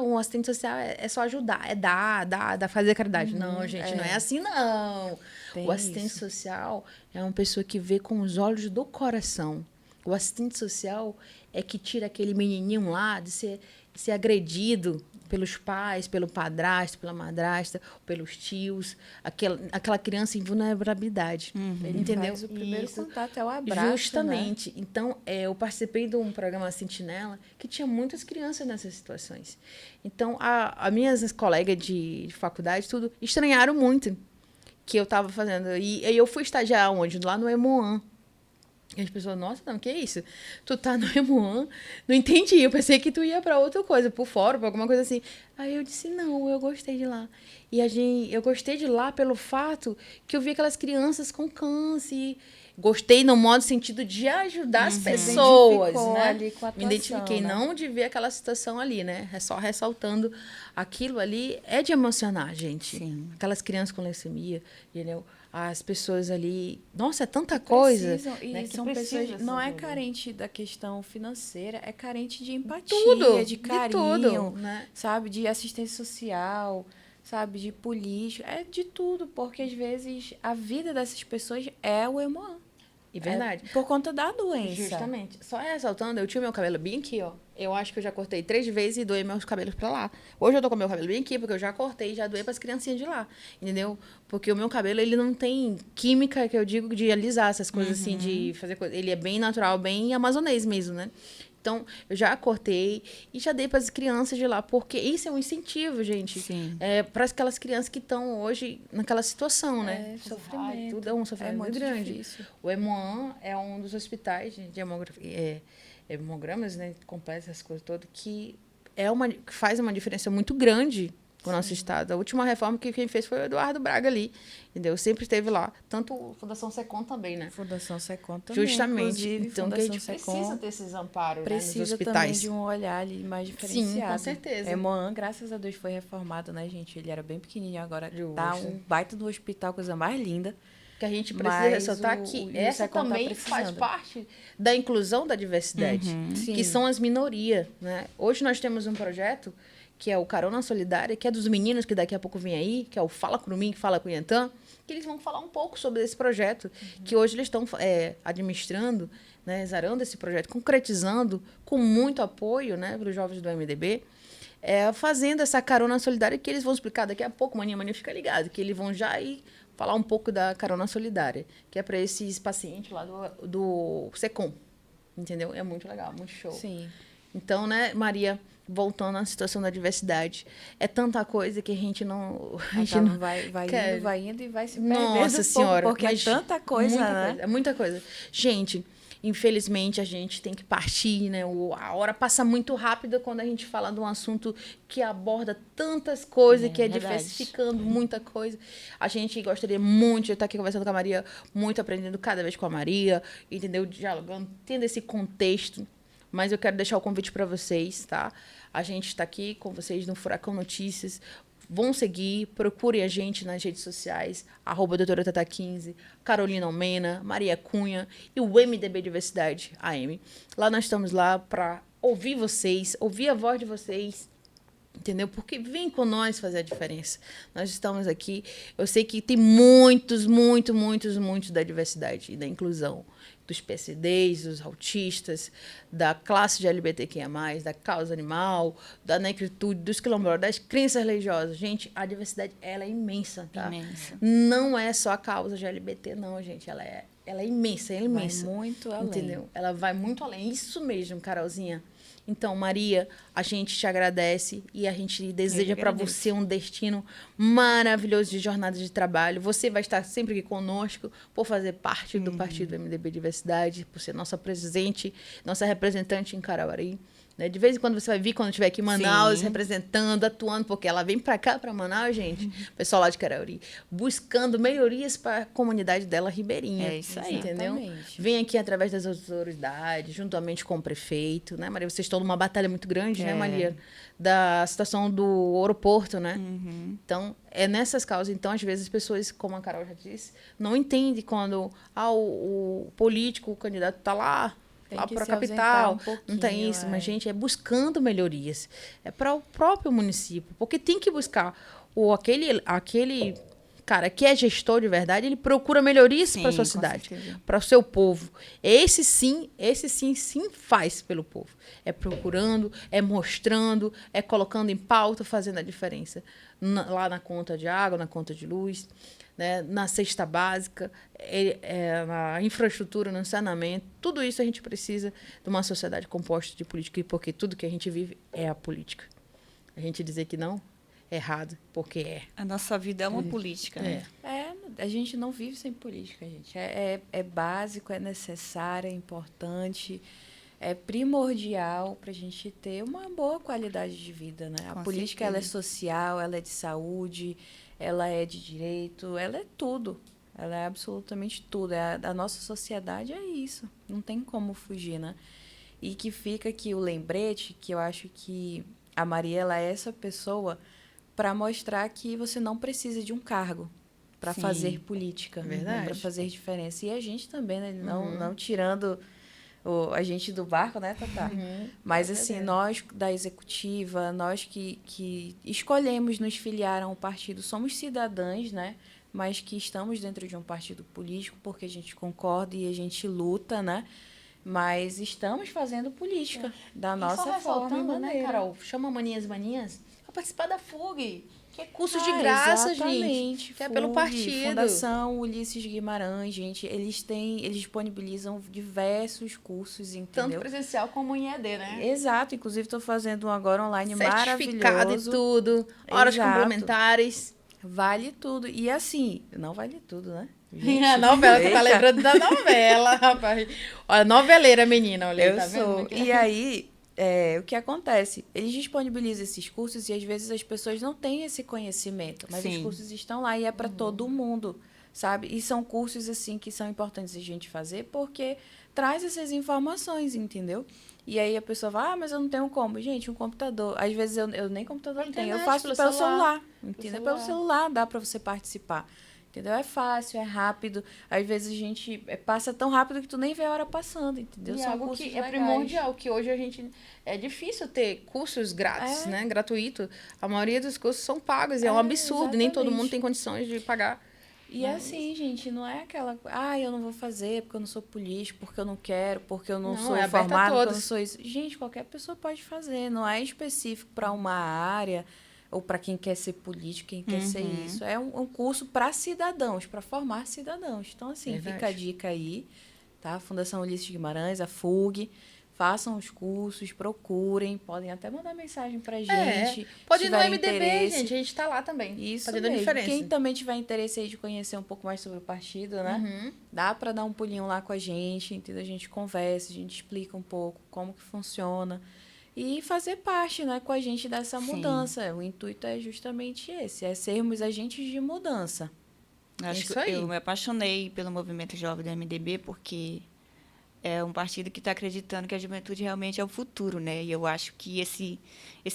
um assistente social é só ajudar, é dar, fazer caridade. Não, gente, não é assim, não. O assistente social é uma pessoa que vê com os olhos do coração. O assistente social é que tira aquele menininho lá de ser agredido pelos pais, pelo padrasto, pela madrasta, pelos tios, aquela criança em vulnerabilidade. Ele entendeu? faz o primeiro contato, é o abraço. Justamente. Né? Então, eu participei de um programa Sentinela que tinha muitas crianças nessas situações. Então, as minhas colegas de faculdade, tudo, estranharam muito que eu estava fazendo. E eu fui estagiar onde? Lá no Emoan. E as pessoas, nossa, não, que isso? Tu tá no Emuan? Não entendi, eu pensei que tu ia pra outra coisa, por fora, pra alguma coisa assim. Aí eu disse, não, eu gostei de lá. E eu gostei de lá pelo fato que eu vi aquelas crianças com câncer. Gostei no modo sentido de ajudar as pessoas, identificou né? ali com a Me atuação, identifiquei, né? não de ver aquela situação ali, né? É só ressaltando aquilo ali é de emocionar, gente. Sim. Aquelas crianças com leucemia, entendeu? As pessoas ali, nossa, é tanta coisa, Precisam, e né, que são precisa pessoas, não é ajuda. carente da questão financeira, é carente de empatia, Tudo, de de carinho, tudo, né? sabe, de assistência social, sabe, de política, é de tudo, porque às vezes a vida dessas pessoas é o Emuan. E verdade. É por conta da doença. Justamente. Só ressaltando, eu tinha meu cabelo bem aqui, ó. Eu acho que eu já cortei 3 vezes e doei meus cabelos pra lá. Hoje eu tô com meu cabelo bem aqui, porque eu já cortei e já doei pras criancinhas de lá. Entendeu? Porque o meu cabelo, ele não tem química, que eu digo, de alisar essas coisas assim, de fazer coisa. Ele é bem natural, bem amazonês mesmo, né? Então, eu já cortei e já dei para as crianças de lá, porque isso é um incentivo, gente. Sim. Para aquelas crianças que estão hoje naquela situação, né? É, sofrimento. Ai, tudo é um sofrimento muito muito grande. difícil. O Hemoan é um dos hospitais de hemogramas, né? Completa essas coisas todas, que faz uma diferença muito grande com o nosso estado. A última reforma que quem fez foi o Eduardo Braga ali, entendeu? Sempre esteve lá. Tanto a Fundação Secom também, né? Fundação Secom também, Justamente. inclusive, Então, que a Fundação gente Secom precisa ter esses amparos, né, nos precisa também hospitais. de um olhar ali mais diferenciado. Sim, com certeza. Emuan, graças a Deus, foi reformado, né, gente? Ele era bem pequenininho, agora tá Justo. um baita do hospital, coisa mais linda. Que a gente precisa Mas ressaltar o que essa Secom tá também faz precisando. parte da inclusão da diversidade, Sim. que são as minorias, né? Hoje nós temos um projeto que é o Carona Solidária, que é dos meninos que daqui a pouco vem aí, que é o Fala Curumim, que fala com o Yantã, que eles vão falar um pouco sobre esse projeto, que hoje eles estão administrando, né, exarando esse projeto, concretizando com muito apoio, né, para os jovens do MDB, fazendo essa carona solidária que eles vão explicar daqui a pouco, Mania fica ligado, que eles vão já ir falar um pouco da carona solidária, que é para esses pacientes lá do Secom, entendeu? É muito legal, muito show. Sim. Então, né, Maria, voltando à situação da diversidade, é tanta coisa que a gente não... A gente não Vai indo e vai se perdendo Nossa Senhora. porque é tanta coisa, né? É muita coisa. Gente, infelizmente, a gente tem que partir, né? A hora passa muito rápida quando a gente fala de um assunto que aborda tantas coisas, que é verdade. diversificando muita coisa. A gente gostaria muito de estar aqui conversando com a Maria, muito aprendendo cada vez com a Maria, entendeu? Dialogando, tendo esse contexto. Mas eu quero deixar o convite para vocês, tá? A gente está aqui com vocês no Furacão Notícias. Vão seguir, procurem a gente nas redes sociais, @doutoratata15, Carolina Almena, Maria Cunha e o MDB Diversidade AM. Lá nós estamos lá para ouvir vocês, ouvir a voz de vocês, entendeu? Porque vem com nós fazer a diferença. Nós estamos aqui, eu sei que tem muitos da diversidade e da inclusão, dos PCDs, dos autistas, da classe de LGBTQIA+, da causa animal, da negritude, dos quilombolas, das crenças religiosas. Gente, a diversidade, ela é imensa, tá? Imensa. Não é só a causa de LGBT, não, gente. Ela é imensa, é imensa. Vai muito além. Entendeu? Ela vai muito além. Isso mesmo, Carolzinha. Então, Maria, a gente te agradece e a gente deseja para você um destino maravilhoso de jornada de trabalho. Você vai estar sempre aqui conosco por fazer parte do Partido MDB Diversidade, por ser nossa presidente, nossa representante em Carauari. Né? De vez em quando você vai vir, quando estiver aqui em Manaus, representando, atuando, porque ela vem para cá, para Manaus, gente, pessoal lá de Carauari, buscando melhorias para a comunidade dela ribeirinha. É isso aí. Entendeu? Exatamente. Vem aqui através das autoridades, juntamente com o prefeito, né, Maria? Vocês estão numa batalha muito grande, né, Maria? Da situação do aeroporto, né? Então, é nessas causas. Então, às vezes, as pessoas, como a Carol já disse, não entendem quando o político, o candidato está lá Tem para que a se capital, ausentar um não tem pouquinho, isso, mas, gente, é buscando melhorias. É para o próprio município, porque tem que buscar aquele cara que é gestor de verdade, ele procura melhorias para a sua com cidade, certeza. para o seu povo. Esse sim faz pelo povo. É procurando, é mostrando, é colocando em pauta, fazendo a diferença. Lá na conta de água, na conta de luz, né, na cesta básica, na infraestrutura, no saneamento. Tudo isso a gente precisa de uma sociedade composta de política, porque tudo que a gente vive é a política. A gente dizer que não é errado, porque é. A nossa vida é uma política, né? a gente não vive sem política, gente. É básico, é necessário, é importante, é primordial para a gente ter uma boa qualidade de vida, né? A Com política, ela é certeza. social, ela é de saúde, ela é de direito, ela é tudo. Ela é absolutamente tudo. A nossa sociedade é isso. Não tem como fugir, né? E que fica aqui o lembrete, que eu acho que a Maria, ela é essa pessoa para mostrar que você não precisa de um cargo para Sim. fazer política, Verdade. para fazer diferença. E a gente também, né? Não tirando a gente do barco, né, Tatá? Mas, assim, nós da executiva, nós que escolhemos nos filiar a um partido, somos cidadãs, né? Mas que estamos dentro de um partido político porque a gente concorda e a gente luta, né? Mas estamos fazendo política da E nossa só forma e ressaltando, né, maneira. Carol? Chama Maninhas para participar da FUG, que é curso de Ah, graça, exatamente. gente. Que é pelo FUG, partido. Fundação Ulisses Guimarães, gente. Eles disponibilizam diversos cursos, Tanto entendeu? presencial como em ED, né? Exato. Inclusive, estou fazendo um agora online Certificado e maravilhoso. tudo. Horas Exato. complementares. Vale tudo. E assim, não vale tudo, né? A novela, você tá eita. lembrando da novela, rapaz. Olha, noveleira, menina, olha aí, Eu tá sou. vendo? E aí, o que acontece? Eles disponibilizam esses cursos e às vezes as pessoas não têm esse conhecimento, mas os Sim. cursos estão lá e é para todo mundo, sabe? E são cursos assim que são importantes a gente fazer porque traz essas informações, entendeu? E aí a pessoa vai, mas eu não tenho como. Gente, um computador. Às vezes eu nem computador Pela tenho. Eu internet, faço pelo pelo celular. celular, entendeu? Pelo celular dá para você participar. Entendeu? É fácil, é rápido. Às vezes a gente passa tão rápido que tu nem vê a hora passando, entendeu? E São algo cursos que é legais. primordial, que hoje a gente... É difícil ter cursos grátis, né? Gratuito. A maioria dos cursos são pagos e é um absurdo. Nem todo mundo exatamente. tem condições de pagar. E assim, gente, não é aquela... eu não vou fazer porque eu não sou político, porque eu não quero, porque eu não Não, sou é aberto a formado, porque eu não todos. sou isso. Gente, qualquer pessoa pode fazer. Não é específico para uma área ou para quem quer ser político, quem quer ser isso. É um curso para cidadãos, para formar cidadãos. Então, assim, Verdade. fica a dica aí, tá? A Fundação Ulisses Guimarães, a FUG... Façam os cursos, procurem, podem até mandar mensagem pra gente. Pode ir se no tiver MDB, interesse. gente. A gente tá lá também. Isso fazendo a mesmo. diferença. Quem também tiver interesse aí de conhecer um pouco mais sobre o partido, né? Dá para dar um pulinho lá com a gente, entendeu? A gente conversa, a gente explica um pouco como que funciona e fazer parte, né, com a gente dessa mudança. O intuito é justamente esse, é sermos agentes de mudança. Acho Isso que aí. eu me apaixonei pelo movimento jovem do MDB porque é um partido que está acreditando que a juventude realmente é o futuro, né? E eu acho que esse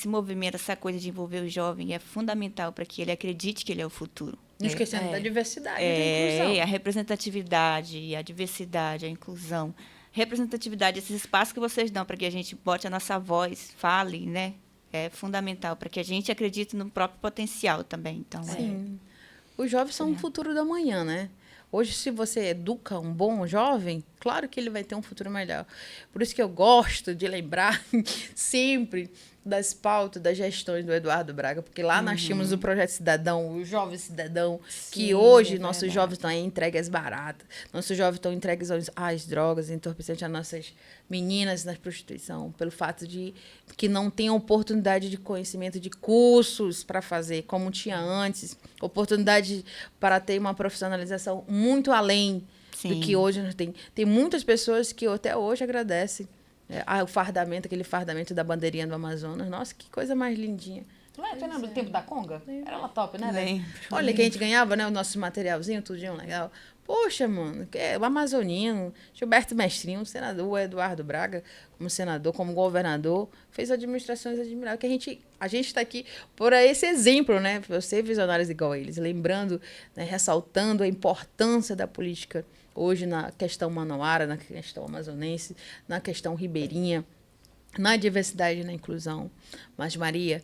movimento, essa coisa de envolver o jovem é fundamental para que ele acredite que ele é o futuro. Não esquecendo da diversidade e da A inclusão. representatividade, a diversidade, a inclusão. Representatividade, esses espaços que vocês dão para que a gente bote a nossa voz, fale, né? É fundamental para que a gente acredite no próprio potencial também. Então, Sim. Os jovens são o futuro da manhã, né? Hoje, se você educa um bom jovem, claro que ele vai ter um futuro melhor. Por isso que eu gosto de lembrar sempre das pautas, das gestões do Eduardo Braga, porque lá nós tínhamos o Projeto Cidadão, o Jovem Cidadão, que Sim, hoje é nossos verdade. jovens estão entregues baratas, nossos jovens estão entregues às drogas, entorpecentes, às nossas meninas na prostituição, pelo fato de que não tem oportunidade de conhecimento de cursos para fazer, como tinha antes, oportunidade para ter uma profissionalização muito além do que hoje nós tem. Tem muitas pessoas que até hoje agradecem o fardamento, aquele fardamento da bandeirinha do Amazonas. Nossa, que coisa mais lindinha. Tu lembra do tempo da conga? Era ela top, né, velho? Lembro. Olha que a gente ganhava, né? O nosso materialzinho, tudinho legal. Poxa, mano, o amazonino, Gilberto Mestrinho, o senador, o Eduardo Braga, como senador, como governador, fez administrações admiráveis. Que a gente está aqui por esse exemplo, né? Por ser visionários igual a eles, lembrando, né, ressaltando a importância da política hoje na questão manauara, na questão amazonense, na questão ribeirinha, na diversidade e na inclusão. Mas, Maria,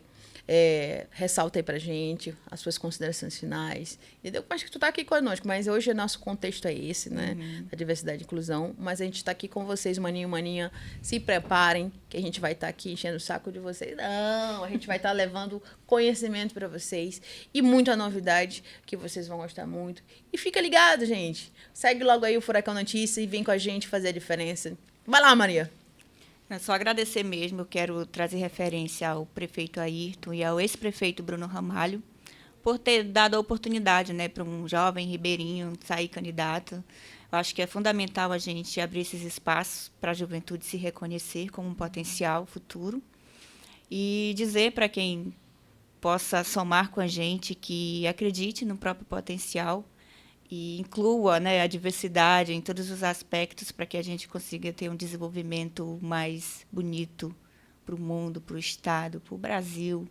ressalta aí pra gente as suas considerações finais. Entendeu? Acho que tu tá aqui conosco, mas hoje o nosso contexto é esse, né? A diversidade e inclusão. Mas a gente tá aqui com vocês, maninho e maninha. Se preparem, que a gente vai estar aqui enchendo o saco de vocês. Não, a gente vai estar levando conhecimento para vocês e muita novidade que vocês vão gostar muito. E fica ligado, gente. Segue logo aí o Furacão Notícia e vem com a gente fazer a diferença. Vai lá, Maria. É só agradecer mesmo. Eu quero trazer referência ao prefeito Ayrton e ao ex-prefeito Bruno Ramalho, por ter dado a oportunidade, né, para um jovem ribeirinho sair candidato. Eu acho que é fundamental a gente abrir esses espaços para a juventude se reconhecer como um potencial futuro e dizer para quem possa somar com a gente que acredite no próprio potencial e inclua, né, a diversidade em todos os aspectos para que a gente consiga ter um desenvolvimento mais bonito para o mundo, para o Estado, para o Brasil.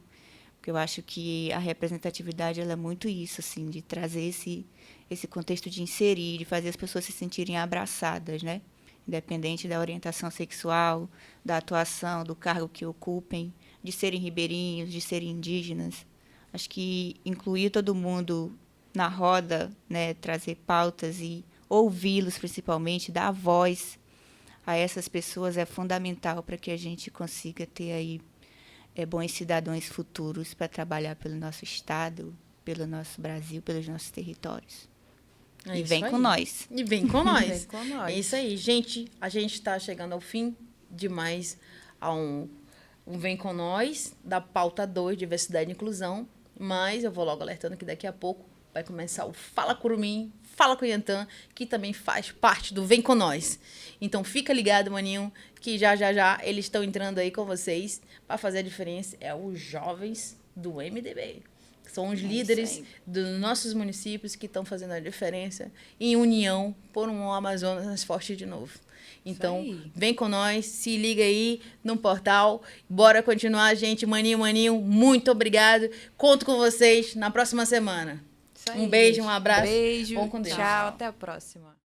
Porque eu acho que a representatividade ela é muito isso, assim, de trazer esse contexto de inserir, de fazer as pessoas se sentirem abraçadas, né? Independente da orientação sexual, da atuação, do cargo que ocupem, de serem ribeirinhos, de serem indígenas. Acho que incluir todo mundo na roda, né, trazer pautas e ouvi-los principalmente, dar voz a essas pessoas é fundamental para que a gente consiga ter aí bons cidadãos futuros para trabalhar pelo nosso Estado, pelo nosso Brasil, pelos nossos territórios. É e isso vem aí. com nós. E vem com nós. Vem com nós. É isso aí, gente. A gente está chegando ao fim de mais a um Vem com Nós, da pauta 2, Diversidade e Inclusão. Mas eu vou logo alertando que daqui a pouco vai começar o Fala Curumim, Fala Cunhantã, que também faz parte do Vem com Nós. Então fica ligado, maninho, que já eles estão entrando aí com vocês para fazer a diferença. É os jovens do MDB. São os líderes dos nossos municípios que estão fazendo a diferença em união por um Amazonas forte de novo. Então, vem com nós, se liga aí no portal. Bora continuar, gente. Maninho, muito obrigado. Conto com vocês na próxima semana. Isso aí, Um beijo, gente. um abraço. Beijo. Bom com Deus. Tchau, até a próxima.